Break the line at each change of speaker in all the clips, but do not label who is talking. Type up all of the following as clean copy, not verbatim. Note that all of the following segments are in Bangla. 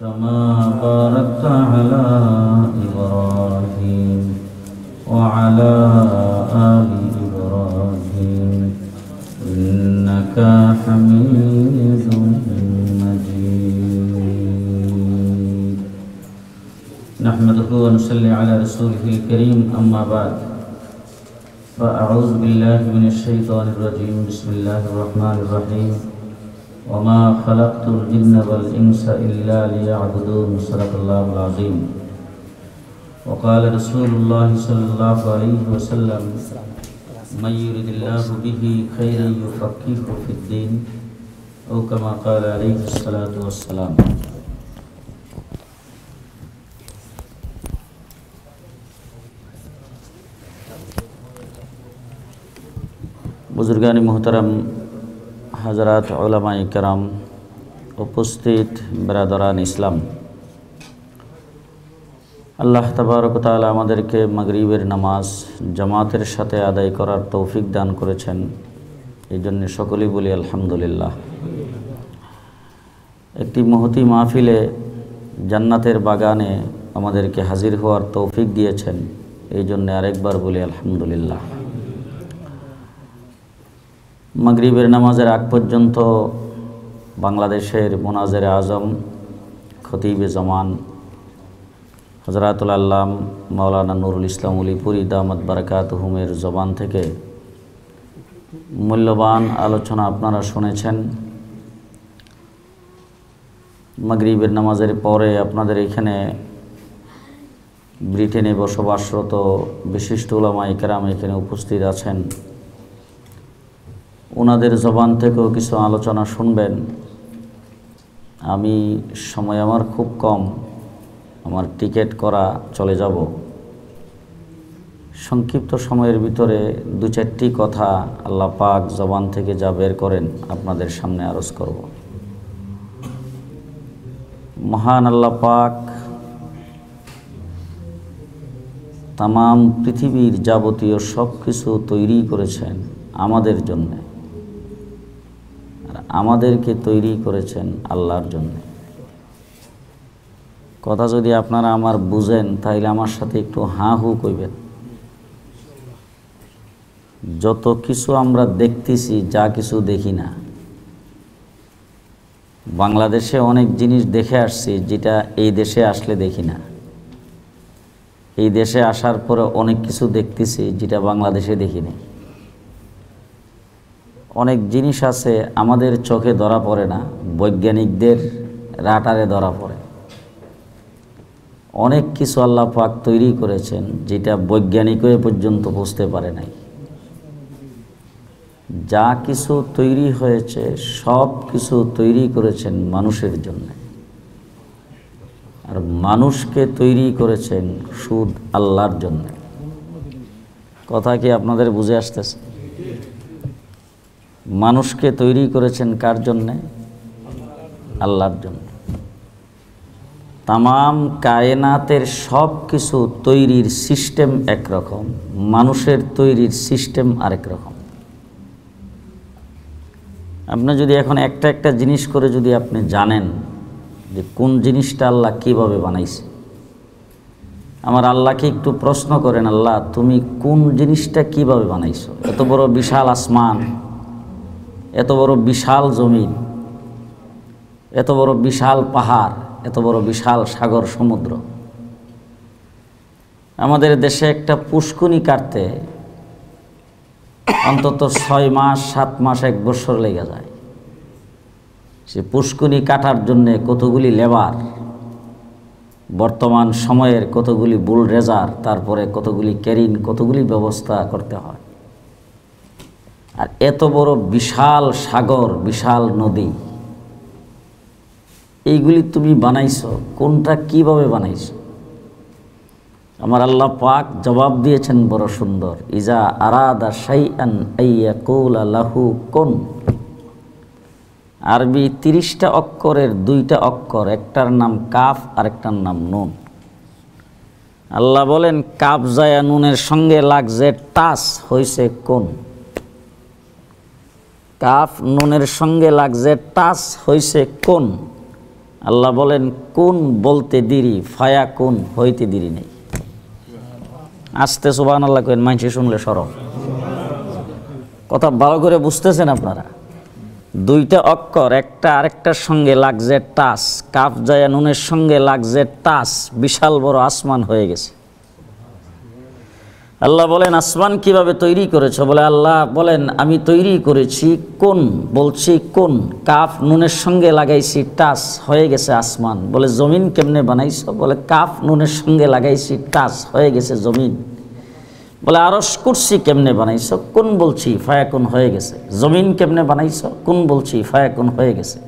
كما باركت على إبراهيم وعلى آل إبراهيم إنك حميد مجيد. نحمده ونصلي على رسوله الكريم. أما بعد، فأعوذ بالله من الشيطان الرجيم. بسم الله الرحمن الرحيم. وما خلقت الجن والإنس إلا ليعبدون. صدق الله العظيم. وقال رسول الله صلى الله عليه وسلم: من يرد الله به خيرا يفقهه في الدين، أو كما قال عليه الصلاة والسلام. बुजुर्गान मोहतरम, हजरात उलमाए कराम, उपस्थित बिरादरान इस्लाम, আল্লাহ তাবারক ওয়া তাআলা আমাদেরকে মাগরিবের নামাজ জামাতের সাথে আদায় করার তৌফিক দান করেছেন। এই জন্য সকলেই বলি আলহামদুলিল্লাহ। একটি মহতি মাহফিলে জান্নাতের বাগানে আমাদেরকে হাজির হওয়ার তৌফিক দিয়েছেন। এই জন্য আরেকবার বলি আলহামদুলিল্লাহ। মাগরিবের নামাজের আগ পর্যন্ত বাংলাদেশের মোনাজের আজম, খতিবে জামান হযরতুল আল্লাম মাওলানা নুরুল ইসলাম উলিপুরি দামাত বারাকাতুহুমের জবান থেকে মূল্যবান আলোচনা আপনারা শুনেছেন। মাগরিবের নামাজের পরে আপনাদের এখানে ব্রিটেনে বসবাসরত বিশিষ্ট উলামায়ে কেরাম এখানে উপস্থিত আছেন। ওনাদের জবান থেকেও কিছু আলোচনা শুনবেন। আমি সময় আমার খুব কম, আমার টিকিট করা, চলে যাব। সংক্ষিপ্ত সময়ের ভিতরে দু চারটি কথা আল্লাহ পাক জবান থেকে যা বের করেন আপনাদের সামনে আরজ করব। মহান আল্লাহ পাক তামাম পৃথিবীর যাবতীয় সব কিছু তৈরি করেছেন আমাদের জন্যে, আর আমাদেরকে তৈরি করেছেন আল্লাহর জন্যে। কথা যদি আপনারা আমার বুঝেন তাহলে আমার সাথে একটু হাঁ হু কইবেন। যত কিছু আমরা দেখতেছি, যা কিছু দেখি না। বাংলাদেশে অনেক জিনিস দেখে আসছি যেটা এই দেশে আসলে দেখি না। এই দেশে আসার পরে অনেক কিছু দেখতেছি যেটা বাংলাদেশে দেখি না। অনেক জিনিস আছে আমাদের চোখে ধরা পড়ে না, বৈজ্ঞানিকদের রাটারে ধরা পড়ে। অনেক কিছু আল্লাহ পাক তৈরি করেছেন যেটা বৈজ্ঞানিকও পর্যন্ত বুঝতে পারে নাই। যা কিছু তৈরি হয়েছে সব কিছু তৈরি করেছেন মানুষের জন্য, আর মানুষকে তৈরি করেছেন শুধু আল্লাহর জন্য। কথা কি আপনাদের বুঝে আসতেছে? মানুষকে তৈরি করেছেন কার জন্যে? আল্লাহর জন্য। তামাম কায়নাতের সব কিছু তৈরির সিস্টেম একরকম, মানুষের তৈরির সিস্টেম আরেক রকম। আপনি যদি এখন একটা একটা জিনিস করে যদি আপনি জানেন যে কোন জিনিসটা আল্লাহ কিভাবে বানাইছে, আমার আল্লাহকে একটু প্রশ্ন করেন, আল্লাহ তুমি কোন জিনিসটা কিভাবে বানাইছো? এত বড় বিশাল আসমান, এত বড় বিশাল জমিন, এত বড় বিশাল পাহাড়, এত বড় বিশাল সাগর সমুদ্র। আমাদের দেশে একটা পুষ্কুনি কাটতে অন্তত 6 মাস 7 মাস 1 বছর লেগে যায়। সে পুষ্কুনি কাটার জন্যে কতগুলি লেবার, বর্তমান সময়ের কতগুলি বুলডোজার, তারপরে কতগুলি ক্যারিন, কতগুলি ব্যবস্থা করতে হয়। আর এত বড় বিশাল সাগর, বিশাল নদী, এইগুলি তুমি বানাইছো, কোনটা কিভাবে বানাইছো? আমার আল্লাহ পাক জবাব দিয়েছেন বড় সুন্দর, ইজা আরাদা শাইআন আইয়াকুলা লাহু কুন। আরবি 30টা অক্ষরের 2টা অক্ষর, একটার নাম কাফ আর একটার নাম নুন। আল্লাহ বলেন কাফ জায়া নুনের সঙ্গে লাগছে টাচ, হইছে কোন। কাফ নুনের সঙ্গে লাগছে টাচ, হইছে কোন। আল্লাহ বলেন কোন বলতে দেরি, ফায়া কোন হইতে দেরি নেই। আস্তে সুবহানাল্লাহ কইন, মাইনসে শুনলে শরম। কথা ভালো করে বুঝতেছেন আপনারা? দুইটা অক্ষর একটা আরেকটার সঙ্গে লাগছে টাচ, কাফ জায়া নুনের সঙ্গে লাগছে টাচ, বিশাল বড় আসমান হয়ে গেছে। আল্লাহ বলেন আসমান কিভাবে তৈরি করেছো? বলে আল্লাহ বলেন আমি তৈরি করেছি কোন, বলছি কোন, কাফ নুনের সঙ্গে লাগাইছি টাচ, হয়ে গেছে আসমান। বলে জমিন কেমনে বানাইছো? বলে কাফ নুনের সঙ্গে লাগাইছি টাচ, হয়ে গেছে জমিন। বলে আরশ কুরসি কেমনে বানাইছো? কোন বলছি ফায়াকুন, হয়ে গেছে। জমিন কেমনে বানাইছো? কোন বলছি ফায়াকুন, হয়ে গেছে।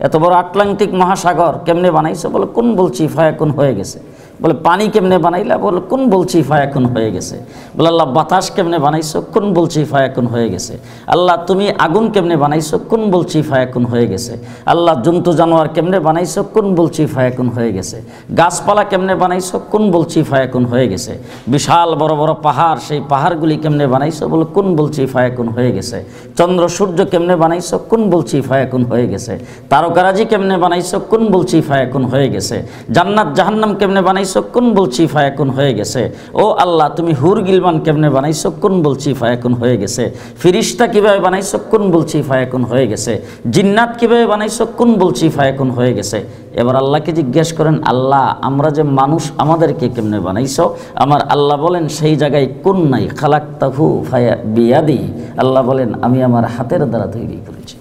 এত বড় আটলান্টিক মহাসাগর কেমনে বানাইছো? বলে কোন বলছি ফায়াকুন, হয়ে গেছে। বলে পানি কেমনে বানাইলা? বলে কোন বলছি ফায়াকুন, হয়ে গেছে। বলে আল্লাহ বাতাস কেমনে বানাইছো? কোন বলছি ফায়াকুন, হয়ে গেছে। আল্লাহ তুমি আগুন কেমনে বানাইছো? কোন বলছি ফায়াকুন, হয়ে গেছে। আল্লাহ জন্তু জানোয়ার কেমনে বানাইছো? কোন বলছি ফায়াকুন, হয়ে গেছে। গাছপালা কেমনে বানাইছো? কোন বলছি ফায়াকুন, হয়ে গেছে। বিশাল বড় বড় পাহাড়, সেই পাহাড়গুলি কেমনে বানাইছো? বলে কোন বলছি ফায়াকুন, হয়ে গেছে। চন্দ্র সূর্য কেমনে বানাইছো? কোন বলছি ফায়াকুন, হয়ে গেছে। তারকারাজি কেমনে বানাইছো? কোন বলছি ফায়াকুন, হয়ে গেছে। জান্নাত জাহান্নাম কেমনে বানাইছো? কোন বলছি ফায়াকুন, হয়ে গেছে। ও আল্লাহ তুমি হুর গিলমান কেমনে বানাইছো? কোন বলছি ফায়াকুন, হয়ে গেছে। ফিরিস্তা কিভাবে বানাইছো? কোন বলছি ফায়াকুন, হয়ে গেছে। জিন্নাত কিভাবে বানাইছো? কোন বলছি ফায়াকুন, হয়ে গেছে। এবার আল্লাহকে জিজ্ঞেস করেন আল্লাহ আমরা যে মানুষ, আমাদেরকে কেমনে বানাইছো? আমার আল্লাহ বলেন সেই জায়গায় কোন নাই, খালাকতাহু ফায়া বিয়াদি। আল্লাহ বলেন আমি আমার হাতের দ্বারা তৈরি করেছি।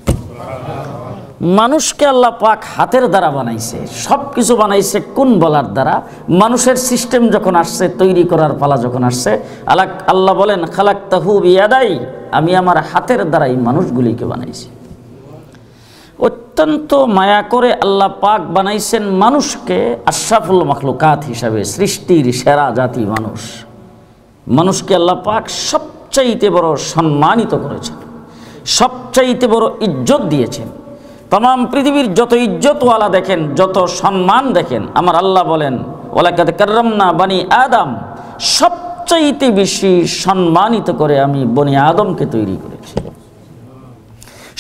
মানুষকে আল্লাহ পাক হাতের দ্বারা বানাইছে, সব কিছু বানাইছে কোন বলার দ্বারা। মানুষের সিস্টেম যখন আসছে, তৈরি করার পালা যখন আসছে, আল্লাহ বলেন খালাকতাহু বিয়াদাই, আমি আমার হাতের দ্বারাই মানুষগুলিকে বানাইছি। অত্যন্ত মায়া করে আল্লাহ পাক বানাইছেন মানুষকে আশরাফুল মাখলুকাত হিসাবে, সৃষ্টির সেরা জাতি মানুষ। মানুষকে আল্লাহ পাক সবচাইতে বড় সম্মানিত করেছেন, সবচাইতে বড় ইজ্জত দিয়েছেন। तमाम पृथिवीर যত ইজ্জতওয়ালা দেখেন, যত সম্মান দেখেন, আমার আল্লাহ বলেন ওয়ালাকাদ কাররামনা বানি আদম, সবচাইতে বেশি সম্মানিত করে আমি বনি আদমকে তৈরি করেছি।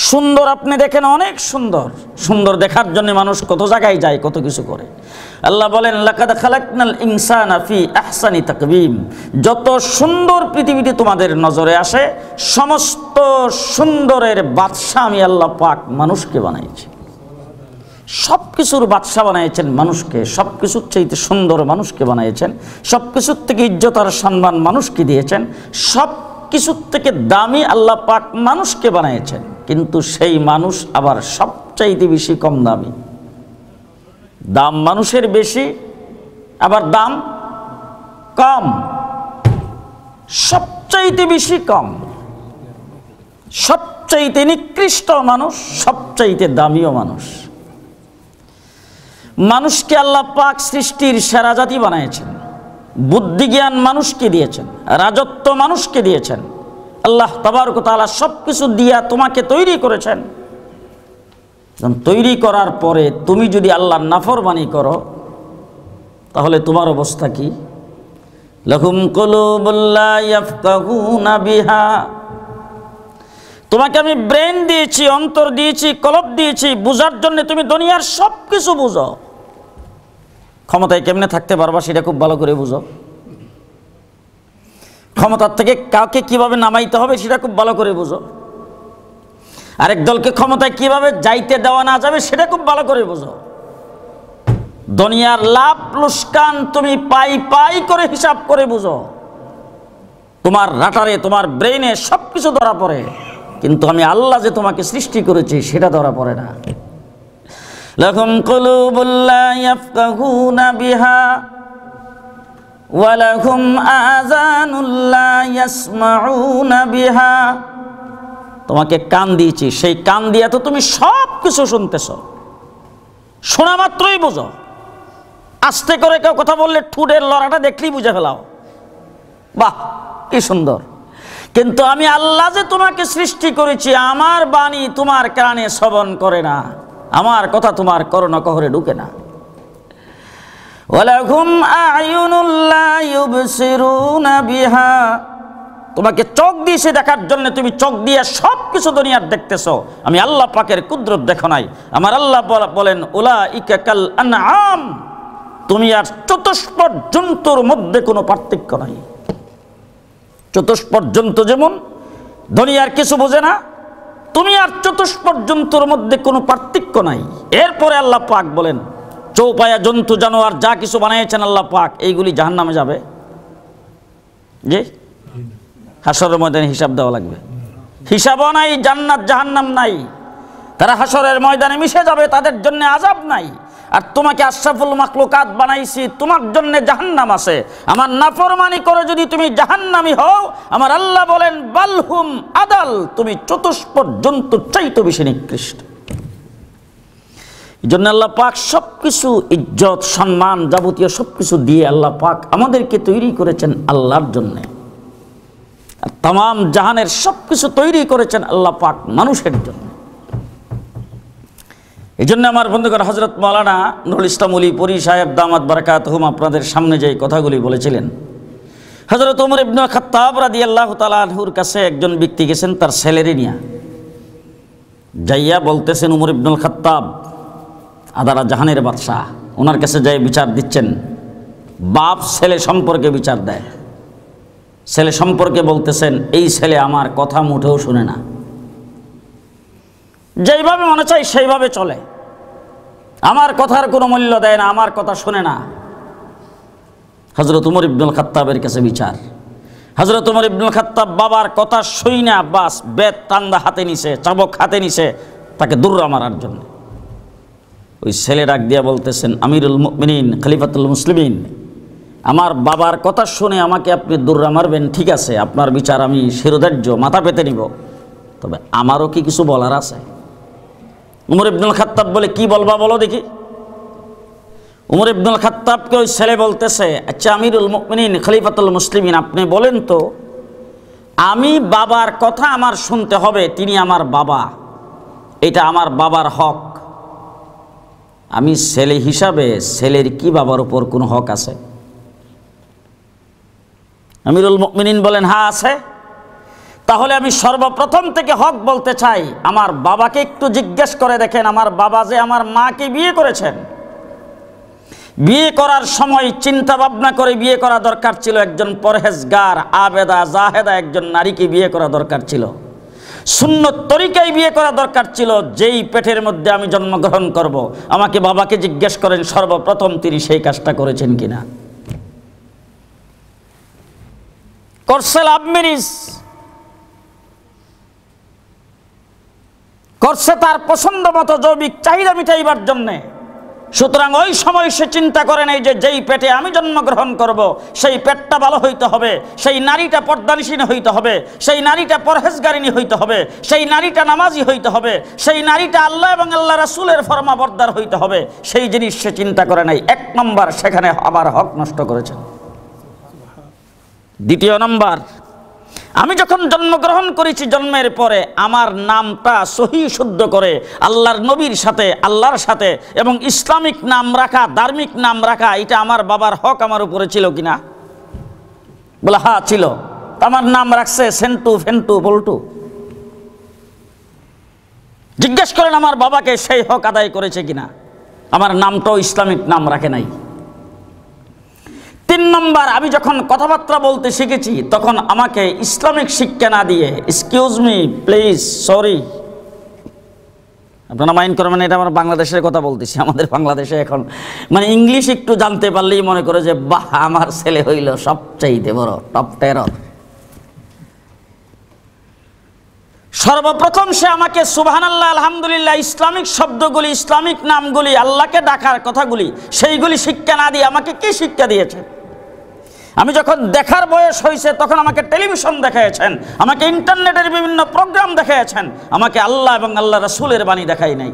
সুন্দর আপনি দেখেন, অনেক সুন্দর। সুন্দর দেখার জন্য মানুষ কত জায়গায় যায়, কত কিছু করে। আল্লাহ বলেন লাকাদ খালাকনাল ইনসানা ফি আহসানি তাকবীম, যত সুন্দর পৃথিবীতে তোমাদের নজরে আসে, সমস্ত সুন্দরের বাদশা আমি আল্লাহ পাক মানুষকে বানাইছি। সব কিছুর বাদশা বানাইছেন মানুষকে, সব কিছুর চাইতে সুন্দর মানুষকে বানাইছেন, সব কিছুর থেকে ইজ্জত আর সম্মান মানুষকে দিয়েছেন, সব কিছুর থেকে দামি আল্লাহ পাক মানুষকে বানাইছেন। কিন্তু সেই মানুষ আবার সবচাইতে বেশি কম দামি। দাম মানুষের বেশি, আবার দাম কম। সবচাইতে বেশি কম, সবচাইতে নিকৃষ্ট মানুষ, সবচাইতে দামিও মানুষ। মানুষকে আল্লাহ পাক সৃষ্টির সেরা জাতি বানিয়েছেন, বুদ্ধি জ্ঞান মানুষকে দিয়েছেন, রাজত্ব মানুষকে দিয়েছেন। আল্লাহ তাবারক ওয়া তাআলা সবকিছু দিয়া তোমাকে তৈরি করেছেন। তৈরি করার পরে তুমি যদি আল্লাহর নাফরমানি করো, তাহলে তোমার অবস্থা কি? লাহুম কুলুবুল লা ইয়াফকাহুনা বিহা, তোমাকে আমি ব্রেন দিয়েছি, অন্তর দিয়েছি, কলব দিয়েছি, বুঝার জন্য তুমি দুনিয়ার সব কিছু বুঝো। ক্ষমতায় কেমনে থাকতে পারবা সেটা খুব ভালো করে বুঝো। ক্ষমতার থেকে কাউকে কিভাবে নামাইতে হবে সেটা খুব ভালো করে বুঝো। আরেক দলকে ক্ষমতায় কিভাবে যাইতে দেওয়া না যাবে সেটা খুব ভালো করে বুঝো। দুনিয়ার লাভ লোকসান তুমি পাই পাই করে হিসাব করে বুঝো। তোমার রাটারে, তোমার ব্রেইনে সব কিছু ধরা পড়ে, কিন্তু আমি আল্লাহ যে তোমাকে সৃষ্টি করেছি সেটা ধরা পড়ে না। লাহুম কুলুবুল লা ইয়াফকাহুনা বিহা ওয়া লাহুম আযানুল লা ইয়াসমাউনা বিহা, তোমাকে কান দিয়েছি, সেই কান দিয়া তো তুমি সব কিছু শুনতেছ, শোনা মাত্রই বুঝো। আস্তে করে কেউ কথা বললে ঠুটের লড়াটা দেখলেই বুঝে ফেলাও, বাহ কি সুন্দর। কিন্তু আমি আল্লাহ যে তোমাকে সৃষ্টি করেছি, আমার বাণী তোমার কানে শ্রবণ করে না, আমার কথা তোমার কর্ণকহরে ঢুকে না। ওয়ালাহুম আ'য়ুনুল লা ইউবসিরুনা বিহা,
তোমাকে চোখ দিয়ে সে দেখার জন্য তুমি চোখ দিয়ে সব কিছু দুনিয়ার দেখতেছো, আমি আল্লাহ পাকের কুদরত দেখো নাই। আমার আল্লাহ বলেন উলাইকা কাল আনআম, তুমি আর চতুষ্পদ জন্তুর মধ্যে কোনো পার্থক্য নাই। চতুষ্পদ জন্তু যেমন দুনিয়ার কিছু বোঝে না, তুমি আর চতুষ্পদ জন্তুর মধ্যে কোনো পার্থক্য নাই। এরপরে আল্লাহ পাক বলেন চৌপায়া জন্তু জানোয়ার যা কিছু বানিয়েছেন আল্লাহ পাক, এইগুলি জাহান্নামে যাবে। জি, হাসরের ময়দানে হিসাব দেওয়া লাগবে। হিসাবও নাই, জান্নাত জাহান্নাম নাই, তারা হাসরের ময়দানে মিশে যাবে, তাদের জন্য আযাব নাই। আর তোমাকে আশরাফুল মাখলুকাত বানাইছি, তোমার জন্য জাহান্নাম আছে। আমার নাফরমানি করে যদি তুমি জাহান্নামী হও, আমার আল্লাহ বলেন বালহুম আদাল, তুমি চতুষ্পদ জন্তুর চাইতে বেশি নিকৃষ্ট। এই জন্য আল্লাহ পাক সবকিছু ইজ্জত সম্মান যাবতীয় সবকিছু দিয়ে আল্লাহ পাক আমাদেরকে তৈরি করেছেন আল্লাহর জন্যে। আর তাম জাহানের সবকিছু তৈরি করেছেন আল্লাহ পাক মানুষের জন্য। এই জন্য আমার বন্ধুগণ, হযরত মাওলানা নুরুল ইসলাম উলিপুরি সাহেব দামাত বারাকাতুহুম আপনাদের সামনে যে কথাগুলি বলেছিলেন, হযরত ওমর ইবনে খাত্তাব রাদিয়াল্লাহু তাআলা আনহুর কাছে একজন ব্যক্তি গেছেন তার ছেলেরে নিয়া, যাইয়া বলতেছেন ওমর ইবনে খাত্তাব আদারা জাহানের বাদশাহ, ওনার কাছে যাই বিচার দিচ্ছেন। বাপ ছেলে সম্পর্কে বিচার দেয়, ছেলে সম্পর্কে বলতেছেন এই ছেলে আমার কথা মুঠেও শুনে না, যেইভাবে মনে চাই সেইভাবে চলে, আমার কথার কোনো মূল্য দেয় না, আমার কথা শুনে না। হযরত ওমর ইবনুল খাত্তাবের কাছে বিচার। হযরত ওমর ইবনুল খাত্তাব বাবার কথা শুই না, বাস বেত টান্দা হাতে নিছে, চাবক হাতে নিছে তাকে দূররা মারার জন্য। ওই ছেলে ডাক দিয়া বলতেছেন আমিরুল মুমিনিন খলিফাতুল মুসলিমিন, আমার বাবার কথা শুনে আমাকে আপনি দূররা মারবেন, ঠিক আছে, আপনার বিচার আমি শিরোধার্য মাথা পেতে নিব, তবে আমারও কি কিছু বলার আছে। ওমর ইবনুল খাত্তাব বলে কি বলবা বলো দেখি। ওমর ইবনুল খাত্তাবকে ওই ছেলে বলতেছে, আচ্ছা আমিরুল মুমিনিন খলিফাতুল মুসলিমিন, আপনি বলেন তো, আমি বাবার কথা আমার শুনতে হবে, তিনি আমার বাবা, এটা আমার বাবার হক, আমি ছেলে হিসাবে ছেলের কি বাবার উপর কোনো হক আছে? আমিরুল মুমিনিন বলেন হ্যাঁ আছে। তাহলে আমি সর্বপ্রথম থেকে হক বলতে চাই, আমার বাবাকে একটু জিজ্ঞেস করে দেখেন, আমার বাবা যে আমার মাকে বিয়ে করেছেন, বিয়ে করার সময় চিন্তা ভাবনা করে বিয়ে করা দরকার ছিল, একজন পরহেজগার আবেদা জাহেদা একজন নারীকে বিয়ে করা দরকার ছিল, সুন্নত তরিকায় বিয়ে করা দরকার ছিল। যেই পেটের মধ্যে আমি জন্মগ্রহণ করব, আমাকে বাবাকে জিজ্ঞেস করেন সর্বপ্রথম তিনি সেই কাজটা করেছেন কিনা। করছে লাভ ম্যারেজ, করছে তার পছন্দ মতো জৈবিক চাহিদা মিটাইবার জন্যে। সুতরাং ওই সময় সে চিন্তা করে নাই যে যেই পেটে আমি জন্মগ্রহণ করব, সেই পেটটা ভালো হইতে হবে, সেই নারীটা পর্দানিসীন হইতে হবে, সেই নারীটা পরহেজগারিনী হইতে হবে, সেই নারীটা নামাজি হইতে হবে, সেই নারীটা আল্লাহ এবং আল্লাহ রাসূলের ফরমাবরদার হইতে হবে। সেই জিনিস সে চিন্তা করে নাই। এক নম্বর, সেখানে আমার হক নষ্ট করেছেন। দ্বিতীয় নম্বর, আমি যখন জন্মগ্রহণ করেছি, জন্মের পরে আমার নামটা সহি শুদ্ধ করে আল্লাহর নবীর সাথে, আল্লাহর সাথে এবং ইসলামিক নাম রাখা, ধার্মিক নাম রাখা, এটা আমার বাবার হক আমার উপরে ছিল কিনা? বলে হ্যাঁ ছিল। আমার নাম রাখছে সেন্টু ফেন্টু বল্টু। জিজ্ঞেস করেন আমার বাবাকে সেই হক আদায় করেছে কিনা। আমার নামটাও ইসলামিক নাম রাখে নাই। তিন নম্বর, আমি যখন কথাবার্তা বলতে শিখেছি তখন আমাকে ইসলামিক শিক্ষা না দিয়ে, এক্সকিউজ মি প্লিজ সরি, আপনারা মাইন্ড করবেন, এটা আমার বাংলাদেশের কথা বলতেছি। আমাদের বাংলাদেশে এখন মানে ইংলিশ একটু জানতে পারলেই মনে করে যে বাহ, আমার ছেলে হইল সবচাইতে বড় টপ টেরর। সর্বপ্রথম সে আমাকে সুবহানাল্লাহ আলহামদুলিল্লাহ ইসলামিক শব্দগুলি, ইসলামিক নামগুলি, আল্লাহকে ডাকার কথাগুলি, সেইগুলি শিক্ষা না দিয়ে আমাকে কি শিক্ষা দিয়েছে? আমি যখন দেখার বয়স হয়েছে তখন আমাকে টেলিভিশন দেখাইছেন, আমাকে ইন্টারনেটের বিভিন্ন প্রোগ্রাম দেখাইছেন, আমাকে আল্লাহ এবং আল্লাহ রাসূলের বাণী দেখাই নাই।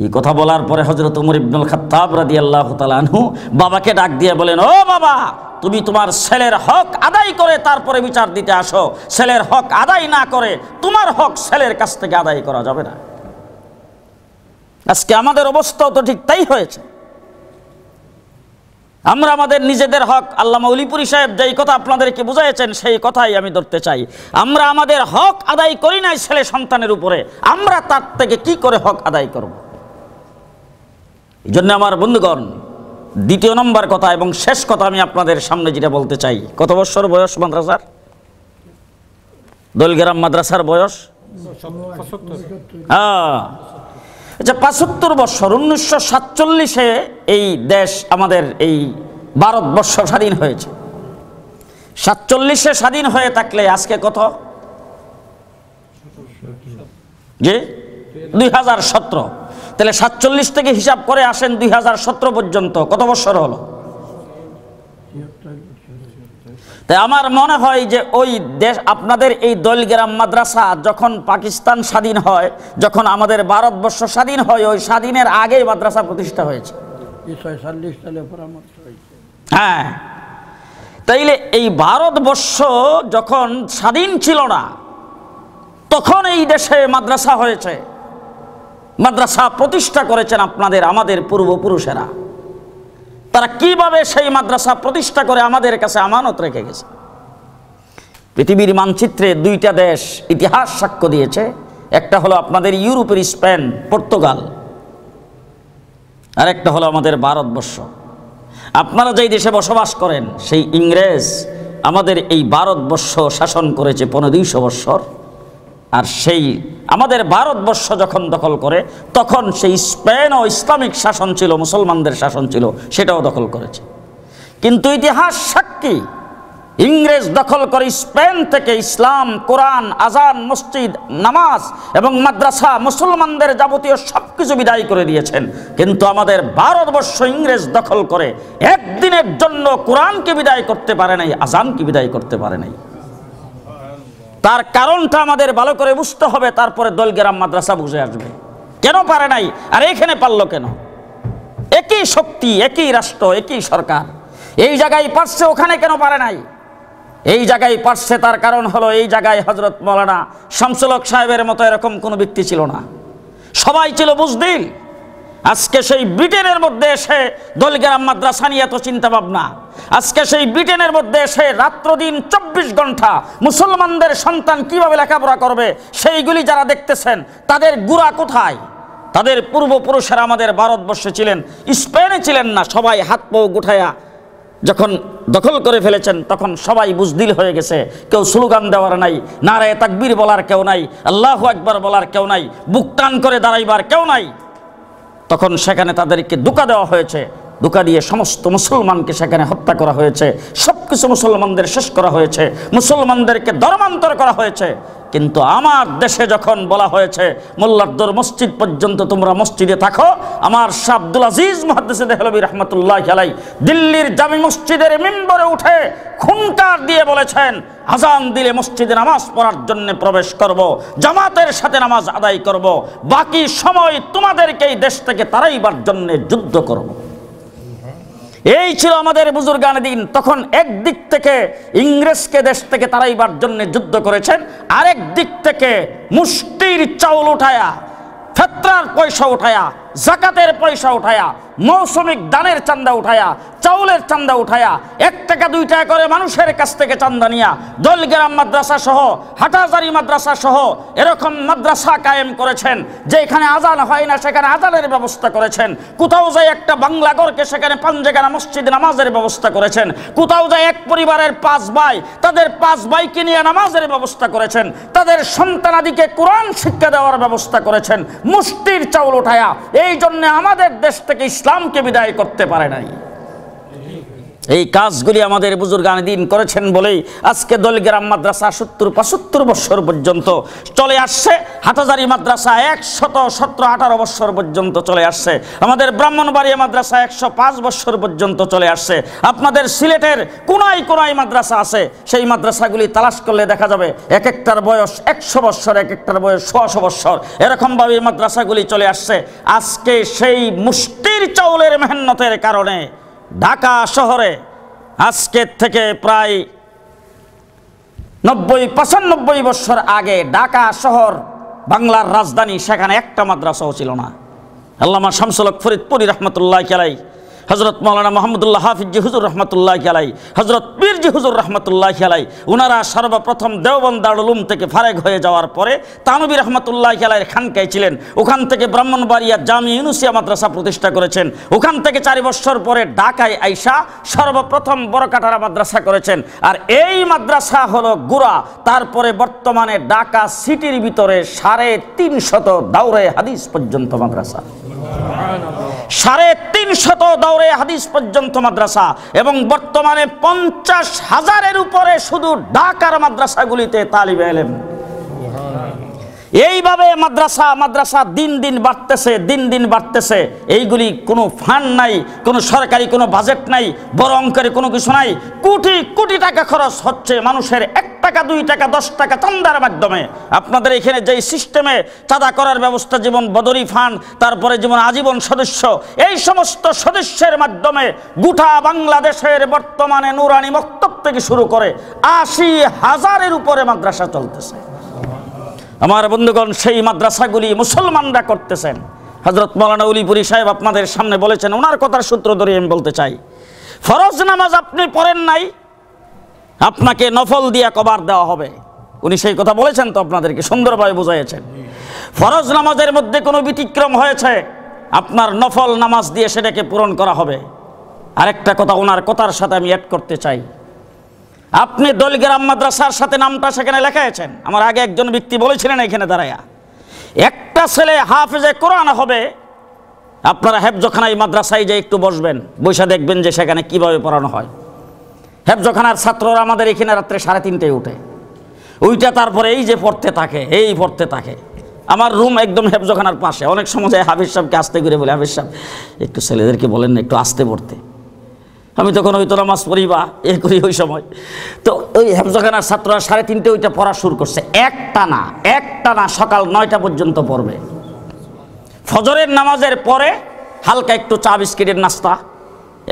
এই কথা বলার পরে হযরত ওমর ইবনুল খাত্তাব রাদিয়াল্লাহু তাআলা আনহু বাবাকে ডাক দিয়ে বলেন, ও বাবা, তুমি তোমার ছেলের হক আদায় করে তারপরে বিচার দিতে আসো। ছেলের হক আদায় না করে তোমার হক ছেলের কাছ থেকে আদায় করা যাবে না। আজকে আমাদের অবস্থাও তো ঠিক তাই হয়েছে। আমরা আমাদের নিজেদের হক, আল্লামা উলিপুরি সাহেব যেই কথা আপনাদেরকে বুঝাইছেন সেই কথাই আমি ধরতে চাই। আমরা আমাদের হক আদায় করি নাই ছেলে সন্তানের উপরে, আমরা তার থেকে কি করে হক আদায় করব? এই জন্য আমার বন্ধুগণ, দ্বিতীয় নম্বর কথা এবং শেষ কথা আমি আপনাদের সামনে যেটা বলতে চাই, কত বছর বয়স মাদ্রাসার? দোলগ্রাম মাদ্রাসার বয়স ৭৫ বছর। 1947-এ এই দেশ আমাদের এই ভারতবর্ষ স্বাধীন হয়েছে। 47-এ স্বাধীন হয়ে থাকলে আজকে কত? জি 2017। তাহলে 47 থেকে হিসাব করে আসেন 2017 পর্যন্ত কত বছর হলো? তাই আমার মনে হয় যে ওই দেশ, আপনাদের এই দোলগ্রাম মাদ্রাসা যখন পাকিস্তান স্বাধীন হয়, যখন আমাদের ভারতবর্ষ স্বাধীন হয়, ওই স্বাধীনের আগেই মাদ্রাসা প্রতিষ্ঠা হয়েছে। হ্যাঁ, তাইলে এই ভারতবর্ষ যখন স্বাধীন ছিল না, তখন এই দেশে মাদ্রাসা হয়েছে। মাদ্রাসা প্রতিষ্ঠা করেছেন আমাদের পূর্বপুরুষেরা। তারা কিভাবে সেই মাদ্রাসা প্রতিষ্ঠা করে আমাদের কাছে আমানত রেখে গেছে। পৃথিবীর মানচিত্রে দুইটা দেশ ইতিহাস সাক্ষ্য দিয়েছে, একটা হলো আপনাদের ইউরোপের স্পেন, পর্তুগাল, আর একটা হলো আমাদের ভারতবর্ষ। আপনারা যেই দেশে বসবাস করেন সেই ইংরেজ আমাদের এই ভারতবর্ষ শাসন করেছে 1500 বৎসর। আর সেই আমাদের ভারতবর্ষ যখন দখল করে, তখন সেই স্পেন ও ইসলামিক শাসন ছিল, মুসলমানদের শাসন ছিল, সেটাও দখল করেছে। কিন্তু ইতিহাস সাক্ষী, ইংরেজ দখল করে স্পেন থেকে ইসলাম, কোরআন, আজান, মসজিদ, নামাজ এবং মাদ্রাসা, মুসলমানদের যাবতীয় সবকিছু বিদায় করে দিয়েছেন। কিন্তু আমাদের ভারতবর্ষ ইংরেজ দখল করে একদিনের জন্য কোরআনকে বিদায় করতে পারে নাই, আজানকে বিদায় করতে পারে নাই। তার কারণটা আমাদের ভালো করে বুঝতে হবে, তারপরে দোলগ্রাম মাদ্রাসা বুঝে আসবে কেন পারে নাই আর এখানে পারলো কেন। একই শক্তি, একই রাষ্ট্র, একই সরকার, এই জায়গায় পারছে, ওখানে কেন পারে নাই? এই জায়গায় পারছে, তার কারণ হলো এই জায়গায় হযরত মাওলানা শামসুল হক সাহেবের মতো এরকম কোনো ব্যক্তি ছিল না, সবাই ছিল বুজদিল। আজকে সেই ব্রিটেনের মধ্যে এসে দোলগ্রাম মাদ্রাসা নিয়ে এত চিন্তা ভাবনা, আজকে সেই ব্রিটেনের মধ্যে এসে রাত্র দিন 24 ঘন্টা মুসলমানদের সন্তান কিভাবে লেখাপড়া করবে, সেইগুলি যারা দেখতেছেন, তাদের গুড়া কোথায়? তাদের পূর্বপুরুষেরা আমাদের ভারতবর্ষে ছিলেন, স্পেনে ছিলেন না। সবাই হাত পা গুঠায়া যখন দখল করে ফেলেছেন, তখন সবাই বুজদিল হয়ে গেছে। কেউ স্লোগান দেওয়ার নাই, নারায়ে তাকবীর বলার কেউ নাই, আল্লাহু আকবার বলার কেউ নাই, বুক টান করে দাঁড়াইবার কেউ নাই। তখন সেখানে তাদেরকে ধোঁকা দেওয়া হয়েছে, ধোঁকা দিয়ে সমস্ত মুসলমানকে সেখানে হত্যা করা হয়েছে, সবকিছু মুসলমানদের শেষ করা হয়েছে, মুসলমানদেরকে ধর্মান্তর করা হয়েছে। কিন্তু আমার দেশে যখন বলা হয়েছে মোল্লারদর মসজিদ পর্যন্ত তোমরা মসজিদে থাকো, আমার শাহ আব্দুল আজিজ মুহাদ্দিস দেহলভী রাহমাতুল্লাহি আলাইহি দিল্লির জামি মসজিদের মিম্বরে উঠে খুনকার দিয়ে বলেছেন, আজান দিলে মসজিদে নামাজ পড়ার জন্য প্রবেশ করব, জামাতের সাথে নামাজ আদায় করব, বাকি সময় তোমাদেরকে এই দেশ থেকে তাড়াইবার জন্য যুদ্ধ করব। এই ছিল আমাদের বুজুর্গানে দিন। তখন একদিক থেকে ইংরেজকে দেশ থেকে তাড়াইবার জন্য যুদ্ধ করেছেন, আরেক দিক থেকে মুষ্টির চাউল উঠায়া, ফেতরার পয়সা উঠায়া, জাকাতের পয়সা উঠায়া, মৌসুমিক দানের চান্দা উঠায়া, চাউলের চান্দা উঠায়া, 1 টাকা 2 টাকা করে মানুষের কাছ থেকে চান্দা নিয়া দোলগ্রাম মাদ্রাসা সহ, হাটাজারি মাদ্রাসা সহ এরকম মাদ্রাসা কায়েম করেছেন, যে এখানে আজান হয় না সেখানে আজানের ব্যবস্থা করেছেন। কোথাও যায় একটা বাংলা ঘরকে সেখানে 5 জায়গা মসজিদ নামাজের ব্যবস্থা করেছেন। কোথাও যায় এক পরিবারের 5 ভাই, তাদের 5 ভাইকে নিয়ে নামাজের ব্যবস্থা করেছেন। তাদের সন্তানাদিকে কোরআন শিক্ষা দেওয়ার ব্যবস্থা করেছেন মুষ্টির চাউল উঠায়া। এই জন্য আমাদের দেশ থেকে ইসলামকে বিদায় করতে পারে নাই। এই কাজগুলি আমাদের বুজুর্গানে দিন করেছেন বলেই আজকে দোলগ্রাম মাদ্রাসা 70-75 বছর পর্যন্ত চলে আসছে। হাটাজারি মাদ্রাসা 117-18 বছর পর্যন্ত চলে আসছে। আমাদের ব্রাহ্মণবাড়িয়া মাদ্রাসা 105 বছর পর্যন্ত চলে আসছে। আপনাদের সিলেটের কোনায় কোনায় মাদ্রাসা আছে, সেই মাদ্রাসাগুলি তালাশ করলে দেখা যাবে এক একটার বয়স 100 বছর, এক একটার বয়স 100 বছর, এরকমভাবে মাদ্রাসাগুলি চলে আসছে। আজকে সেই মুষ্টির চাউলের মেহনতের কারণে ঢাকা শহরে আজকের থেকে প্রায় 90-95 বছর আগে ঢাকা শহর বাংলার রাজধানী, সেখানে একটা মাদ্রাসাও ছিল না। আল্লামা শামসুল হক ফরিদপুরি রাহমাতুল্লাহি আলাইহি, হযরত মাওলানা মুহাম্মদুল্লাহ হাফিজ হুজুর রহমাতুল্লাহি আলাইহি, হযরত পীরজি হুজুর রহমাতুল্লাহি আলাইহি, ওনারা সর্বপ্রথম দেওবন্দ দারুল উলুম থেকে ফারেগ হয়ে যাওয়ার পরে তানবী রহমাতুল্লাহি আলাইহির খানকায় ছিলেন। ওখান থেকে ব্রাহ্মণবাড়িয়া জামি ইউনুসিয়া মাদ্রাসা প্রতিষ্ঠা করেছেন। ওখান থেকে 4 বছর পরে ঢাকায় আইসা সর্বপ্রথম বড়কাটারা মাদ্রাসা করেছেন। আর এই মাদ্রাসা হলো গুড়া। তারপরে বর্তমানে ঢাকা সিটির ভিতরে 350 দাওরে হাদিস পর্যন্ত মাদ্রাসা, 350 দাওরে হাদিস পর্যন্ত মাদ্রাসা, এবং বর্তমানে 50,000-এর উপরে শুধু ঢাকার মাদ্রাসাগুলিতে তালিবে ইলম। এইভাবে মাদ্রাসা দিন দিন বাড়তেছে। এইগুলি কোনো ফান্ড নাই, কোনো সরকারি কোনো বাজেট নাই, বড় অঙ্কের কোনো কিছু নাই। কোটি কোটি টাকা খরচ হচ্ছে মানুষের 1 টাকা 2 টাকা 10 টাকা চাঁদার মাধ্যমে। আপনাদের এখানে যেই সিস্টেমে চাঁদা করার ব্যবস্থা, যেমন বদরি ফান্ড, তারপরে যেমন আজীবন সদস্য, এই সমস্ত সদস্যের মাধ্যমে গোটা বাংলাদেশের বর্তমানে নুরানি মক্তব থেকে শুরু করে 80,000-এর উপরে মাদ্রাসা চলতেছে। আমার বন্ধুগণ, সেই মাদ্রাসাগুলি মুসলমানরা করতেছেন। হযরত মাওলানা উলিপুরি সাহেব আপনাদের সামনে বলেছেন, ওনার কথার সূত্র ধরে আমি বলতে চাই, ফরজ নামাজ আপনি পড়েন নাই, আপনাকে নফল দিয়া কবার দেওয়া হবে। উনি সেই কথা বলেছেন তো, আপনাদেরকে সুন্দরভাবে বুঝাইছেন। ফরজ নামাজের মধ্যে কোনো ব্যতিক্রম হয়েছে, আপনার নফল নামাজ দিয়ে সেটাকে পূরণ করা হবে। আরেকটা কথা ওনার কথার সাথে আমি অ্যাড করতে চাই, আপনি দোলগ্রাম মাদ্রাসার সাথে নামটা সেখানে লেখা আছেন। আমার আগে একজন ব্যক্তি বলেছিলেন এখানে দাঁড়ায়া, একটা ছেলে হাফেজে কোরআন হবে, আপনারা হেফজখানায় মাদ্রাসায় যে একটু বসবেন, বৈশা দেখবেন যে সেখানে কিভাবে পড়ানো হয়। হেফজখানার ছাত্ররা আমাদের এখানে রাত্রে 3:30টায় উঠে, ওইটা তারপরে এই যে পড়তে থাকে। আমার রুম একদম হেফজখানার পাশে। অনেক সময় হাফিজ সাহেবকে আস্তে করে বলে, হাফিজ সাহেব একটু ছেলেদেরকে বলেন না একটু আস্তে পড়তে। আমি তখন ওই তো নামাজ পড়ি বা করি ওই সময়। তো ওই হেফজখানার ছাত্ররা 3:30টায় ওইটা পড়া শুরু করছে। একটানা সকাল 9টা পর্যন্ত পড়বে। ফজরের নামাজের পরে হালকা একটু চা বিস্কিটের নাস্তা,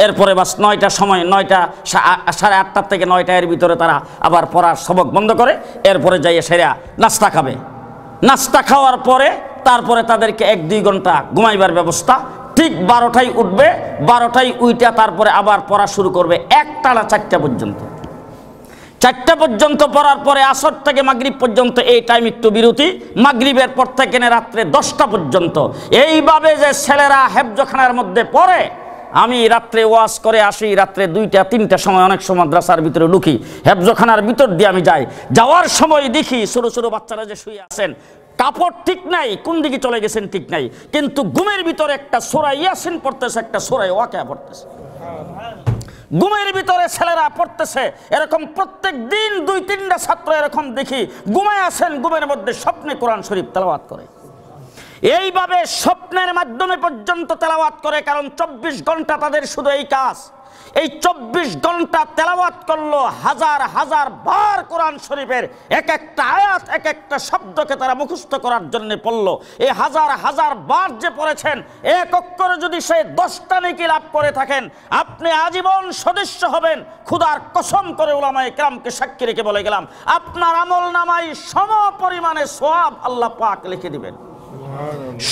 এরপরে বাস 9টার সময়, 8:30 থেকে 9টা এর ভিতরে তারা আবার পড়ার সবক বন্ধ করে, এরপরে যাইয়ে সেরা নাস্তা খাবে। নাস্তা খাওয়ার পরে তারপরে তাদেরকে 1-2 ঘন্টা ঘুমাইবার ব্যবস্থা। ঠিক 12টায় উঠবে, 12টায় উইটা তারপরে আবার পড়া শুরু করবে একটানা 4টা পর্যন্ত। 4টা পর্যন্ত পড়ার পরে আসর থেকে মাগরিব পর্যন্ত এই টাইম একটু বিরতি, মাগরিবের পর থেকে রাত্রে 10টা পর্যন্ত। এইভাবে যে ছেলেরা হেফজখানার মধ্যে পড়ে, আমি রাত্রে ওয়াজ করে আসি, রাত্রে 2টা-3টার সময় অনেক সময় মাদ্রাসার ভিতরে ঢুকি, হেফজখানার ভিতর দিয়ে আমি যাই। যাওয়ার সময় দেখি ছোট ছোট বাচ্চারা যে শুয়ে আছেন, কাপড় ঠিক নাই, কোন দিকে চলে গেছেন ঠিক নাই, কিন্তু ঘুমের ভিতরে একটা সূরা ইয়াসিন পড়তেছে, একটা সূরা ওয়াকিয়া পড়তেছে। ঘুমের ভিতরে ছেলেরা পড়তেছে। এরকম প্রত্যেক দিন 2-3টা ছাত্র এরকম দেখি ঘুমায় আছেন, ঘুমের মধ্যে স্বপ্নে কোরআন শরীফ তেলাওয়াত করে। এইভাবে স্বপ্নের মাধ্যমে পর্যন্ত তেলাওয়াত করে, কারণ 24 ঘন্টা তাদের শুধু এই কাজ। এই 24 ঘন্টা তেলাওয়াত করলো, হাজার বার কোরআন শরীফের এক একটা আয়াত, এক একটা শব্দকে তারা মুখস্থ করার জন্য পড়লো। এই হাজার বার যে পড়েছেন, এক অক্ষরে যদি সে 10টা নেকি লাভ করে থাকেন, আপনি আজীবন সদস্য হবেন। খোদার কসম করে উলামায়ে কেরামকে সাক্ষী রেখে বলে গেলাম, আপনার আমল নামায় সম পরিমাণে সওয়াব আল্লাহ পাক লিখে দিবেন,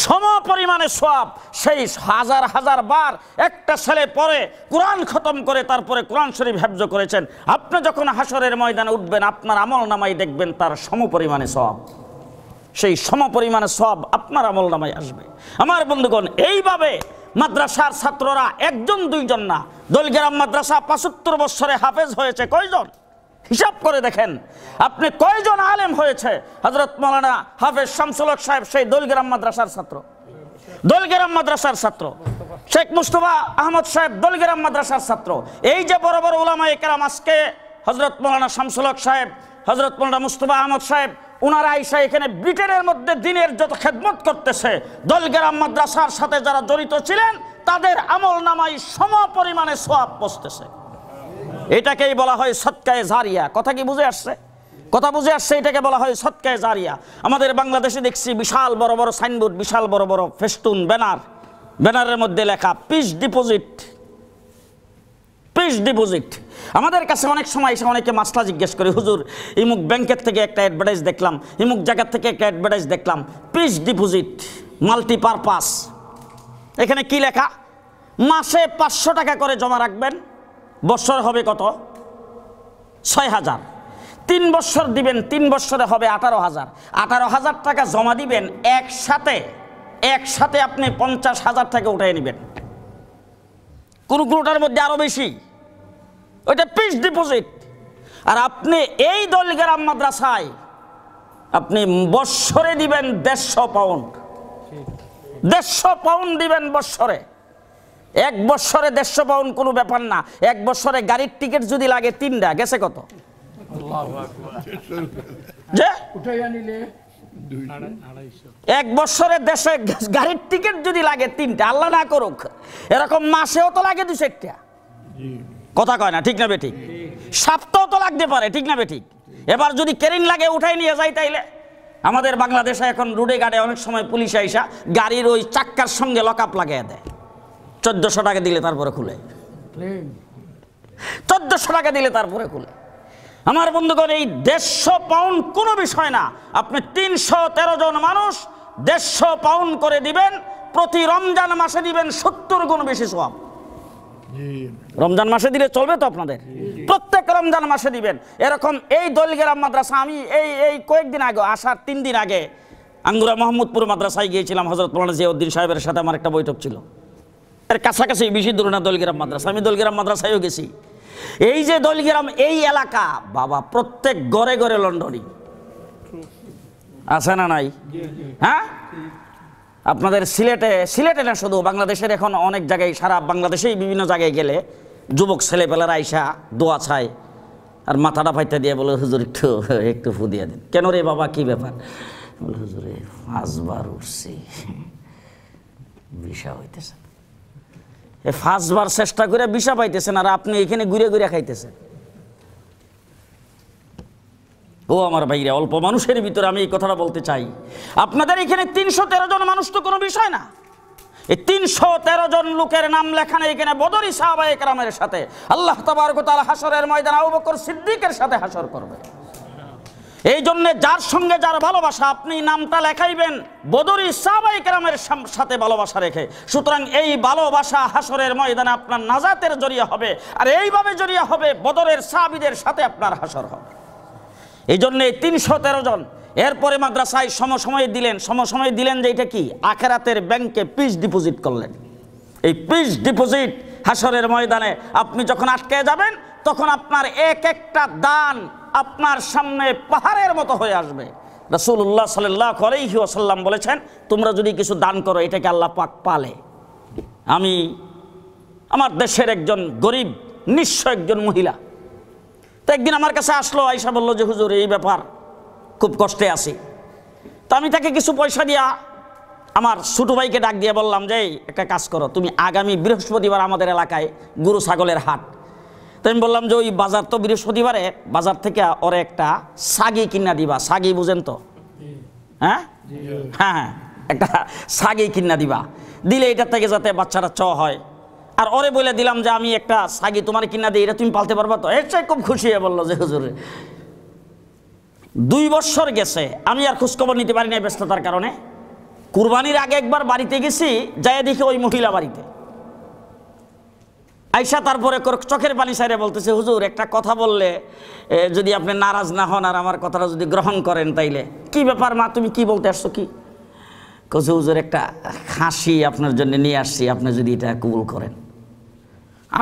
সম পরিমাণে সওয়াব। সেই হাজার বার একটা ছেলে পড়ে কোরআন খতম করে তারপরে কোরআন শরীফ হেফজ করেছেন, আপনি যখন হাসরের ময়দানে উঠবেন, আপনার আমল নামায় দেখবেন তার সম পরিমাণে সওয়াব। সেই সম পরিমাণে সওয়াব আপনার আমল নামায় আসবে। আমার বন্ধুগণ, এইভাবে মাদ্রাসার ছাত্ররা 1-2 না, দোলগ্রাম মাদ্রাসা 75 বছরে হাফেজ হয়েছে কয়জন? হিসাব করে দেখেন আপনি, কয়জন আলেম হয়েছে? হযরত মাওলানা হাফেজ শামসুল হক সাহেব সেই দোলগ্রাম মাদ্রাসার ছাত্র। শেখ মুস্তফা আহমদ সাহেব দোলগ্রাম মাদ্রাসার ছাত্র। এই যে বড় বড় উলামায়ে কেরাম, আজকে হযরত মাওলানা শামসুল হক সাহেব, হযরত মাওলানা মুস্তফা আহমদ সাহেব, ওনারা আইসা এখানে ব্রিটেনের মধ্যে দিনের যত খেদমত করতেছে, দোলগ্রাম মাদ্রাসার সাথে যারা জড়িত ছিলেন তাদের আমল নামায় সম পরিমাণে সওয়াব পৌঁছতেছে। এটাকেই বলা হয় সদকায়ে জারিয়া। কথা কি বুঝে আসছে? এটাকে বলা হয় সদকায়ে জারিয়া। আমাদের বাংলাদেশে দেখছি বিশাল বড় বড় সাইনবোর্ড, বিশাল বড় বড় ফেস্টুন, ব্যানারের মধ্যে লেখা পিস ডিপোজিট। আমাদের কাছে অনেক সময় এসে অনেকে মাসলা জিজ্ঞেস করে, হুজুর ইমুক ব্যাংকের থেকে একটা অ্যাডভার্টাইজ দেখলাম, ইমুক জায়গার থেকে একটা অ্যাডভার্টাইজ দেখলাম, পিস ডিপোজিট মাল্টিপারপাস। এখানে কি লেখা? মাসে 500 টাকা করে জমা রাখবেন, বছর হবে কত? 6,000। 3 বছর দিবেন, 3 বছরে হবে 18,000। 18,000 টাকা জমা দিবেন, একসাথে আপনি 50,000 টাকা উঠাই নেবেন। কোনটার মধ্যে আরো বেশি, ওইটা ফিক্সড ডিপোজিট। আর আপনি এই দলগ্রাম মাদ্রাসায় আপনি বৎসরে দিবেন 150 পাউন্ড। 150 পাউন্ড দিবেন বৎসরে। 1 বৎসরে 150 পাউন্ড কোনো ব্যাপার না। 1 বৎসরে গাড়ির টিকিট যদি লাগে 3টা, গেছে কত? যে 1 বৎসরে দেশে গাড়ির টিকিট যদি লাগে 3টা, আল্লাহ না করুক, এরকম মাসেও তো লাগে 2-4টা। কথা কয় না, ঠিক না বেঠিক? সপ্তাহ তো লাগতে পারে, ঠিক না বেঠিক? এবার যদি কেরিং লাগে উঠাই নিয়ে যায়, তাইলে আমাদের বাংলাদেশে এখন রোডে গাড়ে অনেক সময় পুলিশ আইসা গাড়ির ওই চাক্কার সঙ্গে লকআপ লাগিয়ে দেয়। 1400 টাকা দিলে তারপরে খুলে, 1400 টাকা দিলে তারপরে খুলে। আমার বন্ধুগণ, এই 150 পাউন্ড কোনো বিষয় না। আপনি 313 জন মানুষ 150 পাউন্ড করে দিবেন, প্রতি রমজান মাসে দিবেন 70 গুণ বেশি সওয়াব। রমজান মাসে দিলে চলবে তো আপনাদের? প্রত্যেক রমজান মাসে দিবেন। এরকম এই দলগ্রাম মাদ্রাসা, আমি এই কয়েকদিন আগে, আসার 3 দিন আগে আঙ্গুরা মোহাম্মদপুর মাদ্রাসায় গিয়েছিলাম। হযরত মাওলানা জিয়াউদ্দিন সাহেবের সাথে আমার একটা বৈঠক ছিল। এর কাছাকাছি, বেশি দূরে না দলগ্রাম মাদ্রাসা। আমি দলগ্রাম মাদ্রাসায়ও গেছি। এই যে দলগ্রাম, এই এলাকা বাবা, প্রত্যেক ঘরে ঘরে লন্ডনী আছে না নাই? হ্যাঁ, আপনাদের সিলেটে না শুধু, বাংলাদেশের এখন অনেক জায়গায়, সারা বাংলাদেশেই বিভিন্ন জায়গায় গেলে যুবক ছেলেপেলারা আইসা দোয়া চায় আর মাথাটা ফাইতে দিয়ে বলে, হুজুর একটু ফু দিয়ে দেন। কেন রে বাবা, কি ব্যাপার? বলে, হুজুরে 5 বার উঠছি, বিষা হইতেছে। 5 বার চেষ্টা করে বিষা পাইতেছেন, আর আপনি এখানে ঘুরে ঘুরে খাইতেছেন। ও আমার ভাইরা, অল্প মানুষের ভিতরে আমি এই কথাটা বলতে চাই, আপনাদের এখানে 313 জন মানুষ তো কোনো বিষয় না। এই 313 জন লোকের নাম লেখানো এখানে বদরি সাহাবায়ে কেরামের সাথে আল্লাহ তাবারক ওয়া তাআলা হাসরের ময়দানে আবু বকর সিদ্দিকের সাথে হাসর করবে। এই জন্য যার সঙ্গে যার ভালোবাসা, আপনি নামটা লেখাইবেন বদরি সাহাবায়ে কেরামের সাথে ভালোবাসা রেখে। সুতরাং এই ভালোবাসা হাসরের ময়দানে আপনার নাজাতের জরিয়া হবে, আর এইভাবে জরিয়া হবে বদরের সাহাবীদের সাথে আপনার হাসর হবে। এই জন্য 313 জন। এরপরে মাদ্রাসায় সমসময় দিলেন যে এটা কি? আখেরাতের ব্যাংকে পিস ডিপোজিট করলেন। এই পিস ডিপোজিট হাসরের ময়দানে আপনি যখন আটকে যাবেন, তখন আপনার এক একটা দান আপনার সামনে পাহাড়ের মতো হয়ে আসবে। রাসূলুল্লাহ সাল্লাল্লাহু আলাইহি ওয়াসাল্লাম বলেছেন, তোমরা যদি কিছু দান করো, এটাকে আল্লাহ পাক পালে। আমার দেশের একজন গরিব নিঃস্ব একজন মহিলা, তো একদিন আমার কাছে আসলো, আয়েশা বলল যে হুজুর এই ব্যাপার, খুব কষ্টে আছি। তো আমি তাকে কিছু পয়সা দিয়া আমার ছোটো ভাইকে ডাক দিয়ে বললাম যে একটা কাজ করো, তুমি আগামী বৃহস্পতিবার আমাদের এলাকায় গরু ছাগলের হাট। তো আমি বললাম যে ওই বাজার তো বৃহস্পতিবারে, বাজার থেকে ওরে একটা সাগি কিনা দিবা। সাগি বুঝেন তো? হ্যাঁ হ্যাঁ, একটা সাগি কিনা দিবা, দিলে এটার থেকে যাতে বাচ্চারা চ হয়। আর ওরে বলে দিলাম যে আমি একটা সাগি তোমার কিনা দিই, এটা তুমি পালতে পারবা তো? এর চাই খুব খুশি হয়ে বললো যে হুজুর 2 বছর গেছে, আমি আর খোঁজখবর নিতে পারি না ব্যস্ততার কারণে। কুরবানির আগে একবার বাড়িতে গেছি, যাই দেখি ওই মহিলা বাড়িতে আইসা তারপরে চোখের পানি সাইরে বলতেছে, হুজুর একটা কথা বললে যদি আপনি নারাজ না হন আর আমার কথাটা যদি গ্রহণ করেন তাইলে। কি ব্যাপার মা, তুমি কি বলতে আসছো? কি কছে? হুজুর একটা খাসি আপনার জন্য নিয়ে আসছি, আপনি যদি এটা কবুল করেন।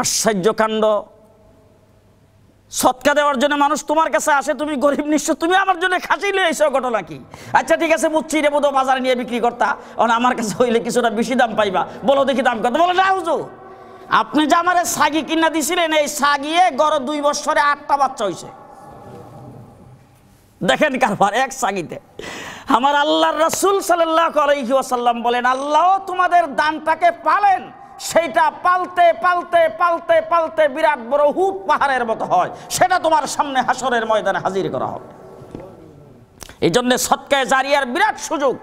আশ্চর্য কাণ্ড, সৎকা দেওয়ার জন্য মানুষ তোমার কাছে আসে, তুমি গরিব নিঃস্ব, তুমি আমার জন্য খাসি নিয়ে এসো, ঘটনা কি? আচ্ছা ঠিক আছে বুঝছি, রে বোধ বাজারে নিয়ে বিক্রি করতা, আমার কাছে হইলে কিছুটা বেশি দাম পাইবা, বলো দেখি দাম কত। বলো না হুজুর, আপনি যে আমার সাগি কিনা দিছিলেন, এই সাগিয়ে গড় 2 বছরে 8টা বাচ্চা হয়েছে। দেখেন কারবার, এক সাগিতে। আমার আল্লাহর রাসূল সাল্লাল্লাহু আলাইহি ওয়াসাল্লাম বলেন, আল্লাহ তোমাদের দানটাকে পালেন, সেইটা পালতে পালতে পালতে পালতে বিরাট বড় হুদ পাহাড়ের মতো হয়, সেটা তোমার সামনে হাসরের ময়দানে হাজির করা হবে। এই জন্য সদকায়ে জারিয়ার বিরাট সুযোগ।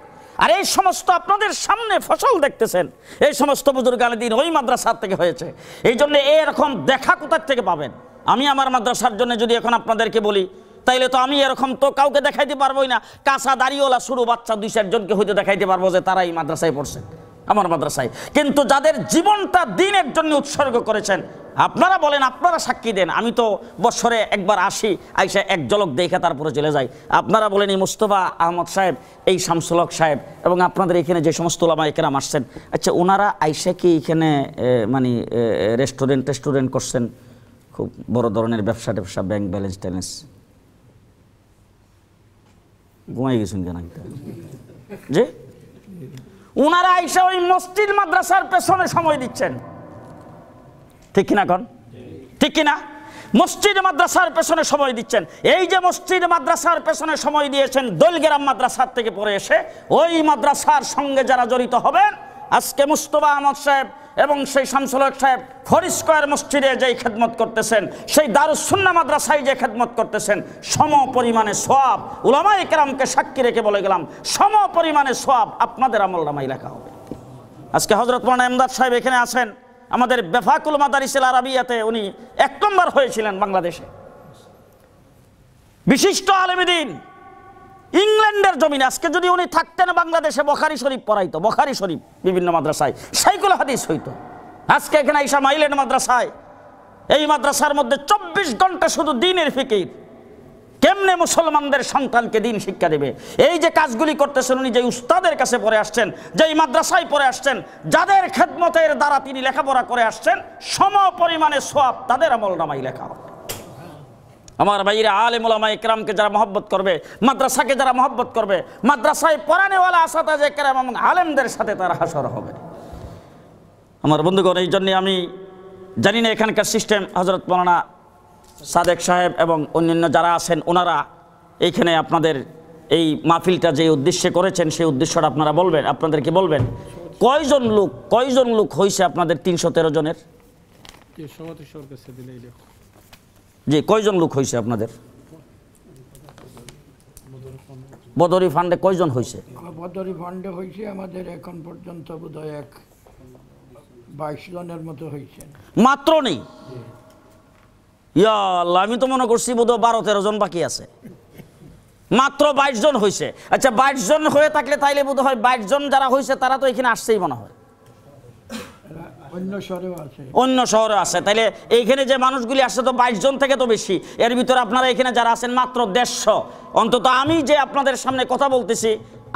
আর এই সমস্ত আপনাদের সামনে ফসল দেখতেছেন, এই সমস্ত বুজুর্গানে দিন ওই মাদ্রাসার থেকে হয়েছে। এই জন্য এরকম দেখা কোথার থেকে পাবেন? আমি আমার মাদ্রাসার জন্য যদি এখন আপনাদেরকে বলি, তাইলে তো আমি এরকম তো কাউকে দেখাইতে পারবোই না। কাঁচা দাড়িওয়ালা শুরু বাচ্চা 2-4 জনকে হয়তো দেখাইতে পারবো যে তারা এই মাদ্রাসায় পড়ছে। আমার মাদ্রাসায়। কিন্তু যাদের জীবনটা দিনের জন্য উৎসর্গ করেছেন, আপনারা বলেন, আপনারা সাক্ষী দেন, আমি তো বছরে একবার আসি, আইসা এক ঝলক দেখে তারপরে চলে যাই। আপনারা বলেন এই মুস্তফা আহমদ সাহেব, এই শামসুল হক সাহেব এবং আপনাদের এখানে যে সমস্ত ওলামা একরাম আসছেন, আচ্ছা ওনারা আইসা কি এখানে মানে রেস্টুরেন্ট করছেন, খুব বড় ধরনের ব্যবসা ব্যাংক ব্যালেন্স ট্যালেন্স? ঘুমাই গেছেন কেন যে ওনারা আইসা ওই মসজিদ মাদ্রাসার পেছনে সময় দিচ্ছেন, ঠিক কিনা কন? ঠিক কিনা? মসজিদ মাদ্রাসার পেছনে সময় দিচ্ছেন। এই যে মসজিদ মাদ্রাসার পেছনে সময় দিয়েছেন, দোলগ্রাম মাদ্রাসার থেকে পড়ে এসে ওই মাদ্রাসার সঙ্গে যারা জড়িত হবেন, আজকে মুস্তফা আহমদ সাহেব এবং সেই শামসুল হক সাহেব ফরিদ স্কয়ার মসজিদে যেই খেদমত করতেছেন, সেই দারুস সুন্নাহ মাদ্রাসায় যে খেদমত করতেছেন, সম পরিমাণে সওয়াব, উলামায়ে কেরামকে সাক্ষী রেখে বলে গেলাম, সম পরিমাণে সওয়াব আপনাদের আমলনামায় লেখা হবে। আজকে হযরত মাওলানা ইমদাদ সাহেব এখানে আছেন, আমাদের বেফাকুল মাদারিসিল আরাবিয়াতে উনি 1 নম্বর হয়েছিলেন বাংলাদেশে, বিশিষ্ট আলেমে দ্বীন, ইংল্যান্ডের জমিনে। আজকে যদি উনি থাকতেন বাংলাদেশে, বুখারী শরীফ পড়াইতো, বুখারী শরীফ বিভিন্ন মাদ্রাসায়, শাইখুল হাদিস হইতো। আজকে এখানে আইসা মাইলেন মাদ্রাসায়, এই মাদ্রাসার মধ্যে 24 ঘন্টা শুধু দ্বীনের ফিকির, কেমনে মুসলমানদের সন্তানকে দ্বীন শিক্ষা দেবে, এই যে কাজগুলি করতেছেন উনি, যে উস্তাদের কাছে পড়ে আসছেন, যে মাদ্রাসায় পড়ে আসছেন, যাদের খেদমতের দ্বারা তিনি লেখাপড়া করে আসছেন, সম পরিমাণে সওয়াব তাদের আমলনামায় লেখা হবে। আমার ভাইরা, আলেম ওলামায়ে কেরামকে যারা মহব্বত করবে, মাদ্রাসাকে যারা মহব্বত করবে, মাদ্রাসায় পড়ানেওয়ালা আসাতাজে কেরাম এবং আলেমদের সাথে তারা হাসর হবে। আমার বন্ধুগণ, এই জন্যে আমি জানি না এখানকার সিস্টেম, হযরত মাওলানা সাদেক সাহেব এবং অন্যান্য যারা আছেন, ওনারা এইখানে আপনাদের এই মাহফিলটা যে উদ্দেশ্যে করেছেন, সেই উদ্দেশ্যটা আপনারা বলবেন, আপনাদেরকে বলবেন কয়জন লোক হয়েছে আপনাদের 313 জনের? জি, কয়জন লোক হয়েছে আপনাদের? বদরি ফান্ডে কয়জন হয়েছে?
বদরি ফান্ডে হয়েছে আমাদের এখন পর্যন্ত বোধহয় 22 জনের মতো হয়েছে।
মাত্র নেই? ইয়া আল্লাহ, আমি তো মনে করছি বোধহয় 12-13 জন বাকি আছে। মাত্র 22 জন হয়েছে। আচ্ছা, 22 জন হয়ে থাকলে তাইলে বোধহয় 22 জন যারা হয়েছে তারা তো এখানে আসছেই মনে হয়, অন্য শহরে আছে। তাইলে এইখানে যে মানুষগুলি আসছে তো 22 জন থেকে তো বেশি। এর ভিতরে আপনারা এখানে যারা আছেন মাত্র 150। অন্তত আমি যে আপনাদের সামনে কথা বলতেছি,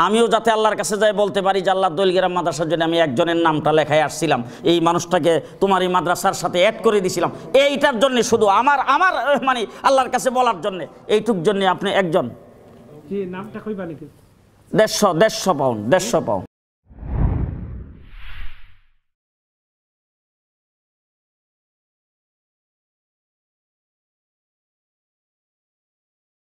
আমিও যাতে আল্লাহর কাছে যাই বলতে পারি যে আল্লাহ, দোলগ্রাম মাদ্রাসার জন্য আমি একজনের নামটা লেখায় আসছিলাম, এই মানুষটাকে তোমার এই মাদ্রাসার সাথে অ্যাড করে দিছিলাম, এইটার জন্য শুধু আমার মানে আল্লাহর কাছে বলার জন্য, এইটুক জন্য আপনি একজন 150 পাউন্ড